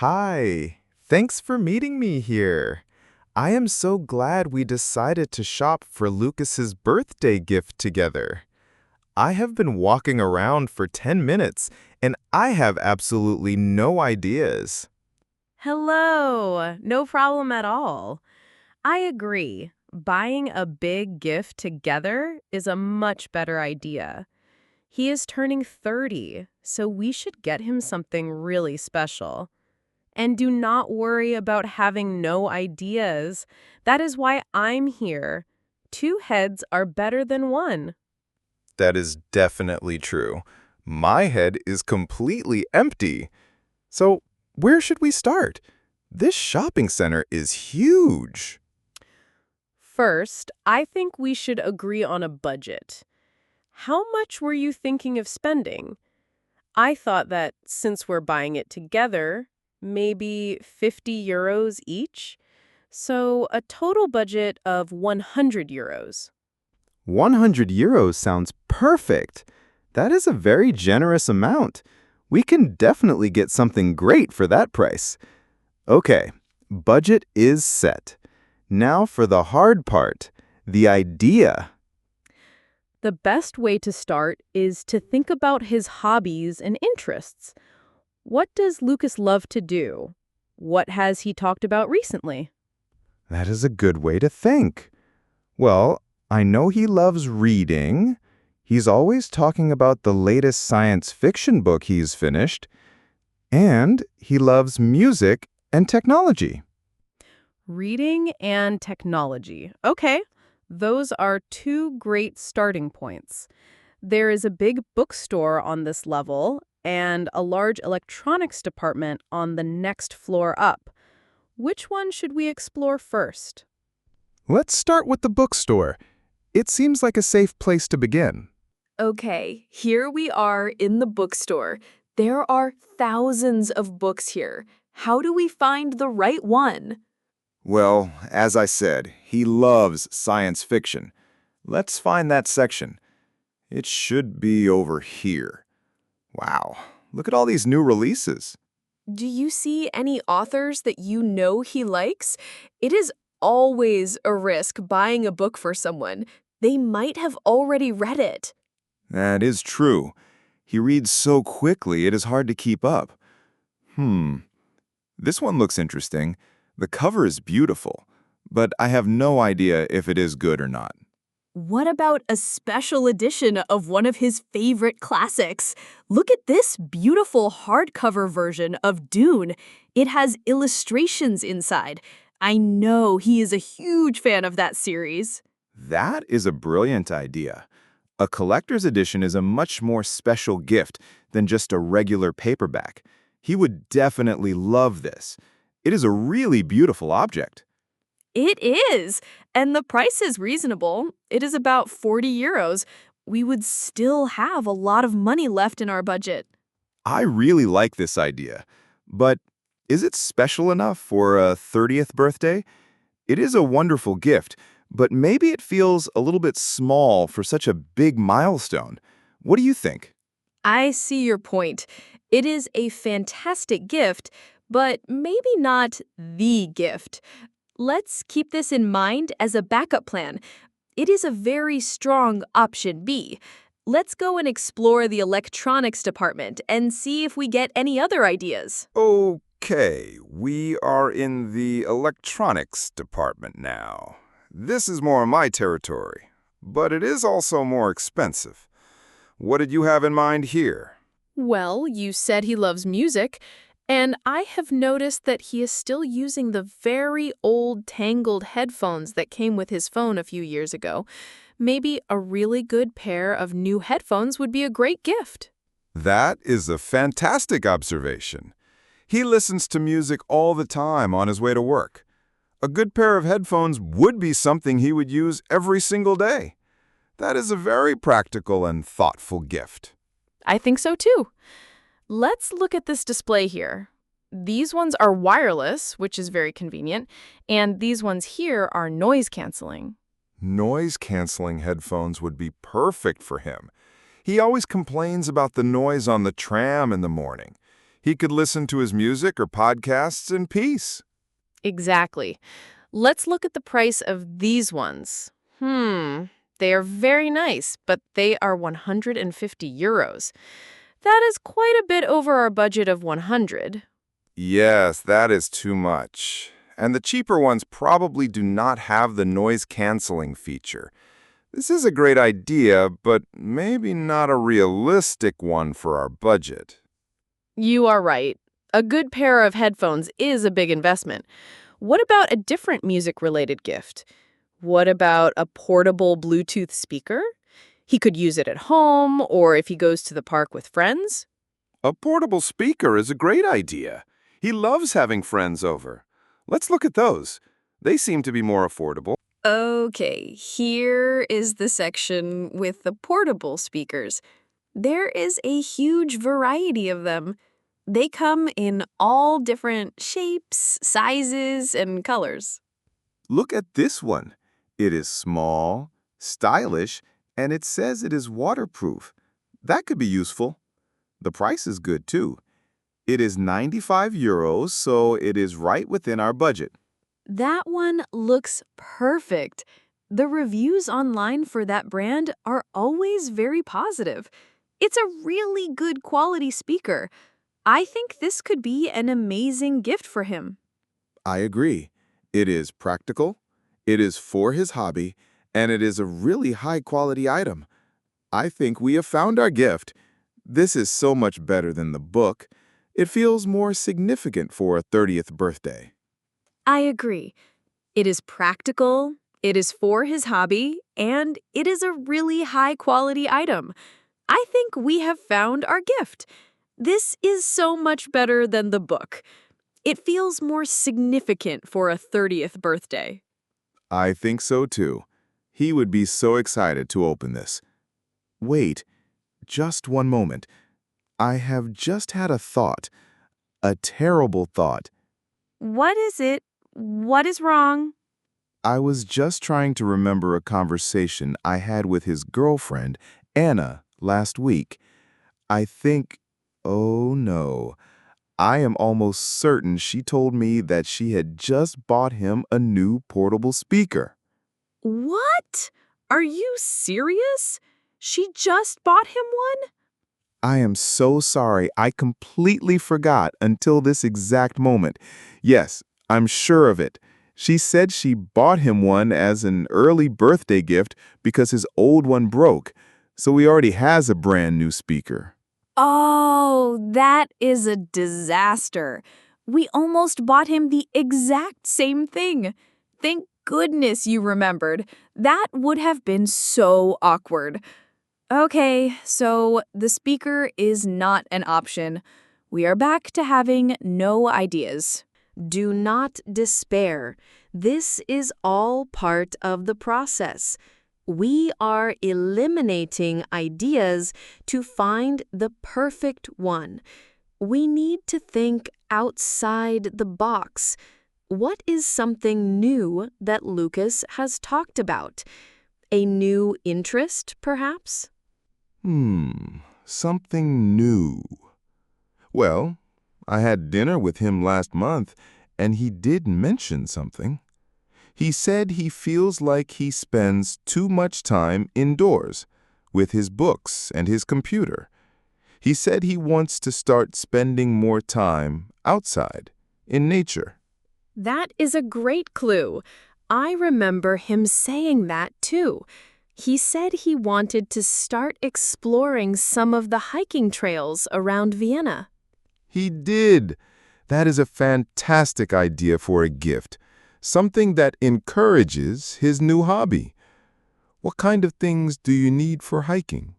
Hi, thanks for meeting me here. I am so glad we decided to shop for Lucas's birthday gift together. I have been walking around for 10 minutes and I have absolutely no ideas. Hello, no problem at all. I agree. Buying a big gift together is a much better idea. He is turning 30, so we should get him something really special. And do not worry about having no ideas. That is why I'm here. Two heads are better than one. That is definitely true. My head is completely empty. So, where should we start? This shopping center is huge. First, I think we should agree on a budget. How much were you thinking of spending? I thought that since we're buying it together, maybe €50 each. So a total budget of €100. 100 euros sounds perfect. That is a very generous amount. We can definitely get something great for that price. Okay, budget is set. Now for the hard part, the idea. The best way to start is to think about his hobbies and interests. What does Lucas love to do? What has he talked about recently? That is a good way to think. Well, I know he loves reading. He's always talking about the latest science fiction book he's finished. And he loves music and technology. Reading and technology. Okay, those are two great starting points. There is a big bookstore on this level and a large electronics department on the next floor up. Which one should we explore first? Let's start with the bookstore. It seems like a safe place to begin. Okay, here we are in the bookstore. There are thousands of books here. How do we find the right one? Well, as I said, he loves science fiction. Let's find that section. It should be over here. Wow, look at all these new releases. Do you see any authors that you know he likes? It is always a risk buying a book for someone. They might have already read it. That is true. He reads so quickly it is hard to keep up. This one looks interesting. The cover is beautiful, but I have no idea if it is good or not. What about a special edition of one of his favorite classics? Look at this beautiful hardcover version of Dune. It has illustrations inside. I know he is a huge fan of that series. That is a brilliant idea. A collector's edition is a much more special gift than just a regular paperback. He would definitely love this. It is a really beautiful object. It is, and the price is reasonable. It is about €40. We would still have a lot of money left in our budget. I really like this idea, but is it special enough for a 30th birthday? It is a wonderful gift, but maybe it feels a little bit small for such a big milestone. What do you think? I see your point. It is a fantastic gift, but maybe not the gift. Let's keep this in mind as a backup plan. It is a very strong option B. Let's go and explore the electronics department and see if we get any other ideas. Okay, we are in the electronics department now. This is more my territory, but it is also more expensive. What did you have in mind here? Well, you said he loves music, and I have noticed that he is still using the very old tangled headphones that came with his phone a few years ago. Maybe a really good pair of new headphones would be a great gift. That is a fantastic observation. He listens to music all the time on his way to work. A good pair of headphones would be something he would use every single day. That is a very practical and thoughtful gift. I think so too. Let's look at this display here. These ones are wireless, which is very convenient, and these ones here are noise canceling. Noise-canceling headphones would be perfect for him. He always complains about the noise on the tram in the morning. He could listen to his music or podcasts in peace. Exactly. Let's look at the price of these ones. They are very nice, but they are 150 euros. That is quite a bit over our budget of 100. Yes, that is too much. And the cheaper ones probably do not have the noise-canceling feature. This is a great idea, but maybe not a realistic one for our budget. You are right. A good pair of headphones is a big investment. What about a different music-related gift? What about a portable Bluetooth speaker? He could use it at home or if he goes to the park with friends. A portable speaker is a great idea. He loves having friends over. Let's look at those. They seem to be more affordable. Okay, here is the section with the portable speakers. There is a huge variety of them. They come in all different shapes, sizes, and colors. Look at this one. It is small, stylish, and it says it is waterproof. That could be useful. The price is good too. It is 95 euros, so it is right within our budget. That one looks perfect. The reviews online for that brand are always very positive. It's a really good quality speaker. I think this could be an amazing gift for him. I agree. It is practical, it is for his hobby, and it is a really high-quality item. I think we have found our gift. This is so much better than the book. It feels more significant for a 30th birthday. I agree. It is practical, it is for his hobby, and it is a really high-quality item. I think we have found our gift. This is so much better than the book. It feels more significant for a 30th birthday. I think so too. He would be so excited to open this. Wait, just one moment. I have just had a thought. A terrible thought. What is it? What is wrong? I was just trying to remember a conversation I had with his girlfriend, Anna, last week. I think, oh no, I am almost certain she told me that she had just bought him a new portable speaker. What? Are you serious? She just bought him one? I am so sorry. I completely forgot until this exact moment. Yes, I'm sure of it. She said she bought him one as an early birthday gift because his old one broke, so he already has a brand new speaker. Oh, that is a disaster. We almost bought him the exact same thing. Thank goodness you remembered. That would have been so awkward. Okay, so the speaker is not an option. We are back to having no ideas. Do not despair. This is all part of the process. We are eliminating ideas to find the perfect one. We need to think outside the box. What is something new that Lucas has talked about? A new interest, perhaps? Something new. Well, I had dinner with him last month, and he did mention something. He said he feels like he spends too much time indoors, with his books and his computer. He said he wants to start spending more time outside, in nature. That is a great clue. I remember him saying that too. He said he wanted to start exploring some of the hiking trails around Vienna. He did. That is a fantastic idea for a gift, something that encourages his new hobby. What kind of things do you need for hiking?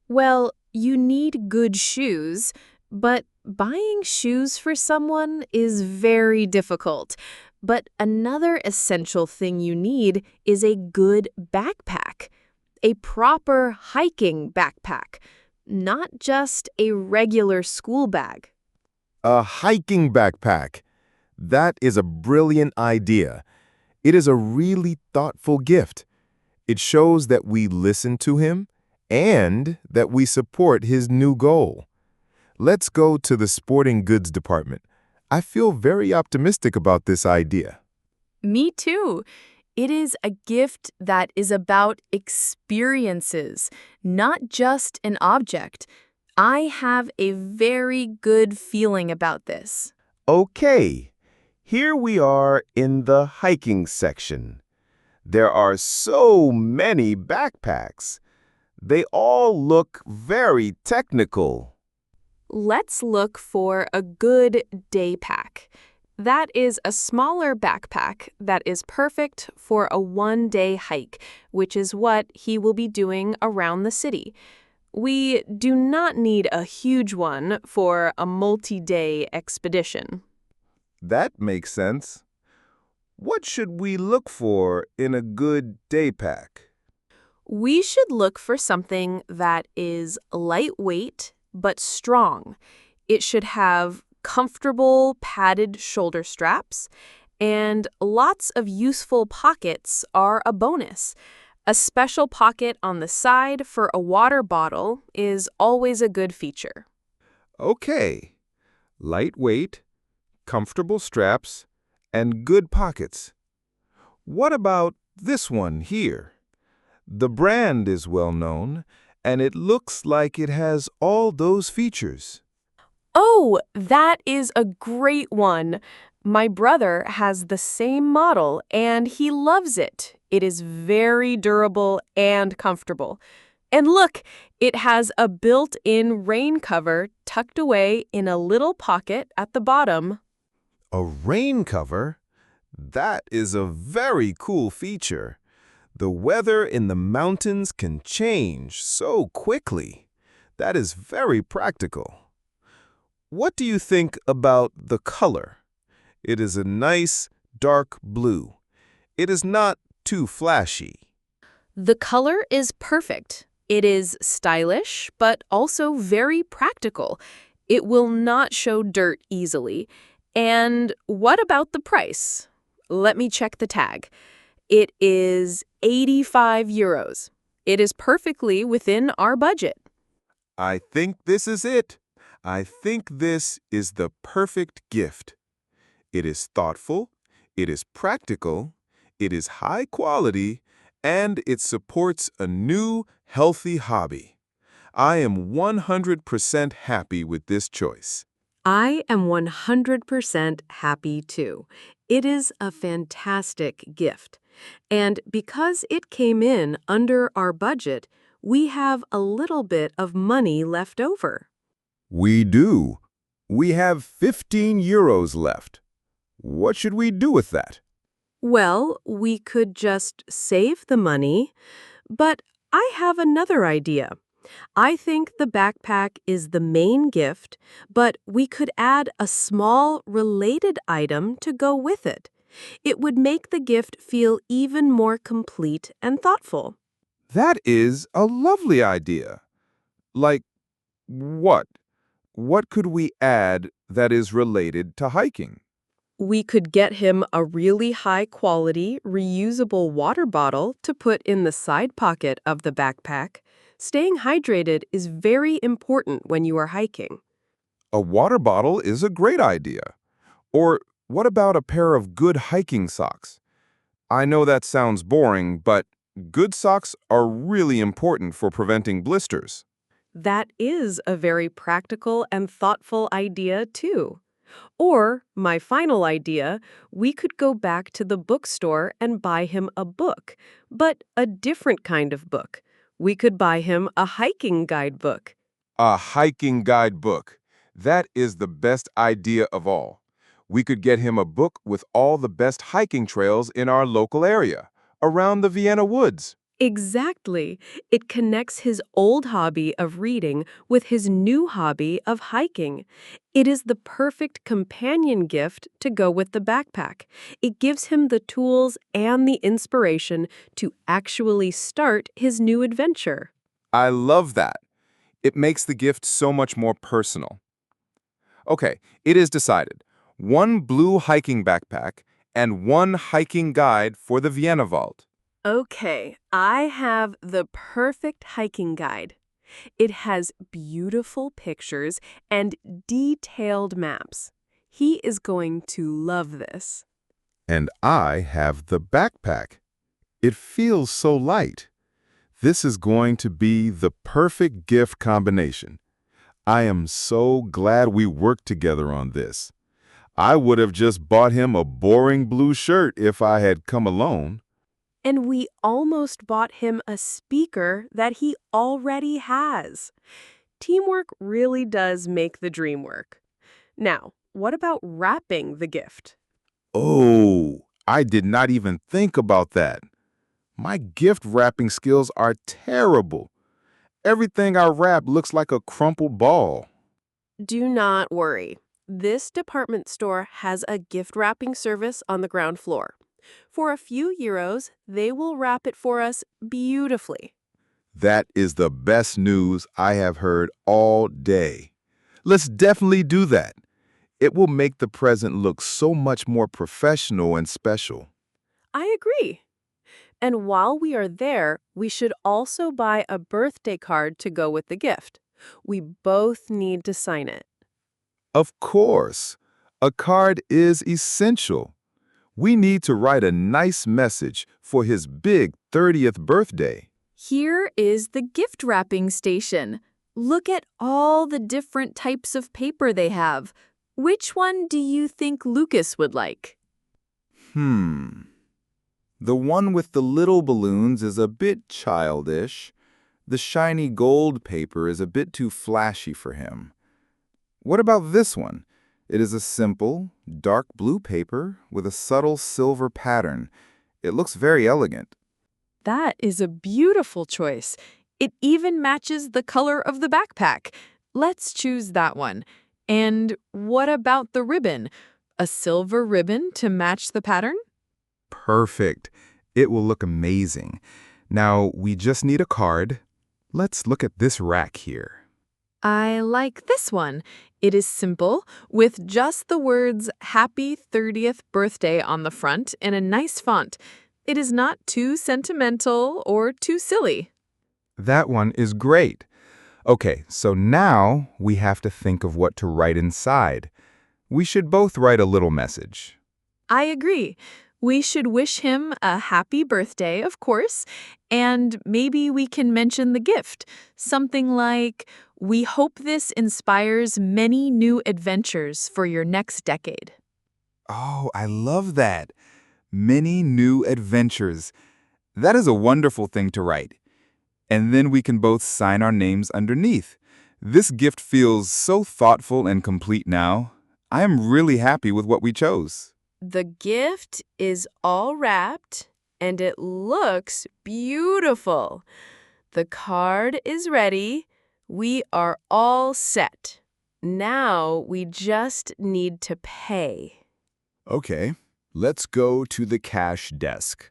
Well, you need good shoes, but buying shoes for someone is very difficult. But another essential thing you need is a good backpack, a proper hiking backpack, not just a regular school bag. A hiking backpack. That is a brilliant idea. It is a really thoughtful gift. It shows that we listen to him and that we support his new goal. Let's go to the sporting goods department. I feel very optimistic about this idea. Me too. It is a gift that is about experiences, not just an object. I have a very good feeling about this. Okay, here we are in the hiking section. There are so many backpacks. They all look very technical. Let's look for a good day pack. That is a smaller backpack that is perfect for a one-day hike, which is what he will be doing around the city. We do not need a huge one for a multi-day expedition. That makes sense. What should we look for in a good day pack? We should look for something that is lightweight but strong. It should have comfortable padded shoulder straps, and lots of useful pockets are a bonus. A special pocket on the side for a water bottle is always a good feature. Okay. Lightweight, comfortable straps, and good pockets. What about this one here? The brand is well known, and it looks like it has all those features. Oh, that is a great one. My brother has the same model and he loves it. It is very durable and comfortable. And look, it has a built-in rain cover tucked away in a little pocket at the bottom. A rain cover? That is a very cool feature. The weather in the mountains can change so quickly. That is very practical. What do you think about the color? It is a nice, dark blue. It is not too flashy. The color is perfect. It is stylish, but also very practical. It will not show dirt easily. And what about the price? Let me check the tag. It is 85 euros. It is perfectly within our budget. I think this is it. I think this is the perfect gift. It is thoughtful, it is practical, it is high quality, and it supports a new, healthy hobby. I am 100% happy with this choice. I am 100% happy too. It is a fantastic gift. And because it came in under our budget, we have a little bit of money left over. We do. We have 15 euros left. What should we do with that? Well, we could just save the money, but I have another idea. I think the backpack is the main gift, but we could add a small related item to go with it. It would make the gift feel even more complete and thoughtful. That is a lovely idea. Like what? What could we add that is related to hiking? We could get him a really high-quality, reusable water bottle to put in the side pocket of the backpack. Staying hydrated is very important when you are hiking. A water bottle is a great idea. Or what about a pair of good hiking socks? I know that sounds boring, but good socks are really important for preventing blisters. That is a very practical and thoughtful idea, too. Or, my final idea, we could go back to the bookstore and buy him a book, but a different kind of book. We could buy him a hiking guidebook. A hiking guidebook. That is the best idea of all. We could get him a book with all the best hiking trails in our local area, around the Vienna woods. Exactly. It connects his old hobby of reading with his new hobby of hiking. It is the perfect companion gift to go with the backpack. It gives him the tools and the inspiration to actually start his new adventure. I love that. It makes the gift so much more personal. Okay, it is decided. One blue hiking backpack and one hiking guide for the Vienna Wald. Okay, I have the perfect hiking guide. It has beautiful pictures and detailed maps. He is going to love this. And I have the backpack. It feels so light. This is going to be the perfect gift combination. I am so glad we worked together on this. I would have just bought him a boring blue shirt if I had come alone. And we almost bought him a speaker that he already has. Teamwork really does make the dream work. Now, what about wrapping the gift? Oh, I did not even think about that. My gift wrapping skills are terrible. Everything I wrap looks like a crumpled ball. Do not worry. This department store has a gift wrapping service on the ground floor. For a few euros, they will wrap it for us beautifully. That is the best news I have heard all day. Let's definitely do that. It will make the present look so much more professional and special. I agree. And while we are there, we should also buy a birthday card to go with the gift. We both need to sign it. Of course, a card is essential. We need to write a nice message for his big 30th birthday. Here is the gift wrapping station. Look at all the different types of paper they have. Which one do you think Lucas would like? The one with the little balloons is a bit childish. The shiny gold paper is a bit too flashy for him. What about this one? It is a simple, dark blue paper with a subtle silver pattern. It looks very elegant. That is a beautiful choice. It even matches the color of the backpack. Let's choose that one. And what about the ribbon? A silver ribbon to match the pattern? Perfect. It will look amazing. Now, we just need a card. Let's look at this rack here. I like this one. It is simple, with just the words Happy 30th Birthday on the front in a nice font. It is not too sentimental or too silly. That one is great. Okay, so now we have to think of what to write inside. We should both write a little message. I agree. We should wish him a happy birthday, of course, and maybe we can mention the gift. Something like, we hope this inspires many new adventures for your next decade. Oh, I love that. Many new adventures. That is a wonderful thing to write. And then we can both sign our names underneath. This gift feels so thoughtful and complete now. I am really happy with what we chose. The gift is all wrapped, and it looks beautiful. The card is ready. We are all set. Now we just need to pay. Okay, let's go to the cash desk.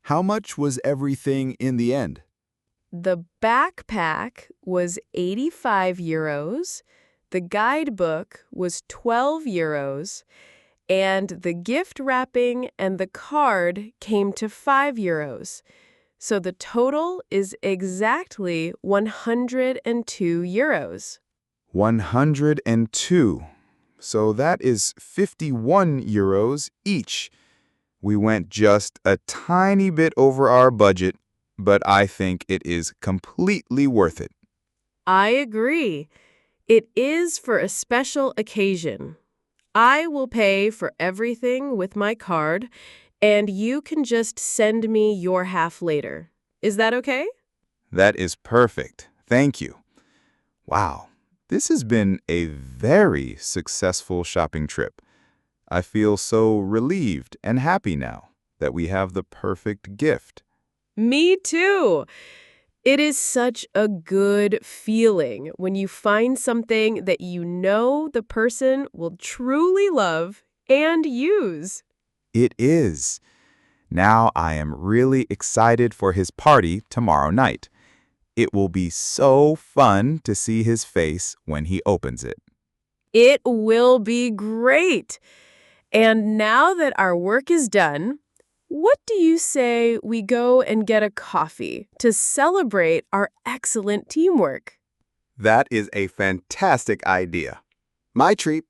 How much was everything in the end? The backpack was 85 euros, the guidebook was 12 euros, and the gift wrapping and the card came to 5 euros. So the total is exactly 102 euros. 102. So that is 51 euros each. We went just a tiny bit over our budget, but I think it is completely worth it. I agree. It is for a special occasion. I will pay for everything with my card, and you can just send me your half later. Is that okay? That is perfect. Thank you. Wow, this has been a very successful shopping trip. I feel so relieved and happy now that we have the perfect gift. Me too. It is such a good feeling when you find something that you know the person will truly love and use. It is. Now I am really excited for his party tomorrow night. It will be so fun to see his face when he opens it. It will be great. And now that our work is done, What do you say we go and get a coffee to celebrate our excellent teamwork? That is a fantastic idea. My treat.